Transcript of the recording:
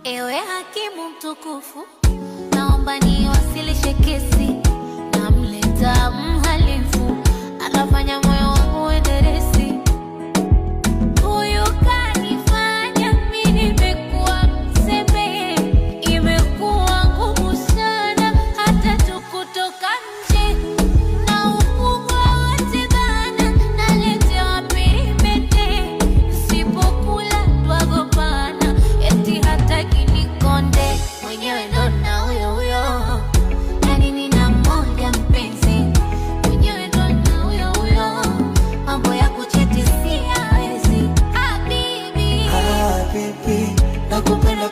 Ewe hakimu mtukufu, naomba niwasilishe kesi. Namleta mhalifu, anafanya moyo wangu uenderesi. Huyu kanifanya mimi nimekuwa mzembe. Imekuwa ngumu sana hata tu kutoka nje. Na ukubwa wote bana, naletewa peremende. Sipokula twagombana, eti hataki nikonde. Mwenyewe ndo na huyo huyo, yani nina mmoja mpenzi. Mwenyewe ndo na huyo huyo, mambo ya kuchiti siyawezi. Habibi, habibi, nakupenda.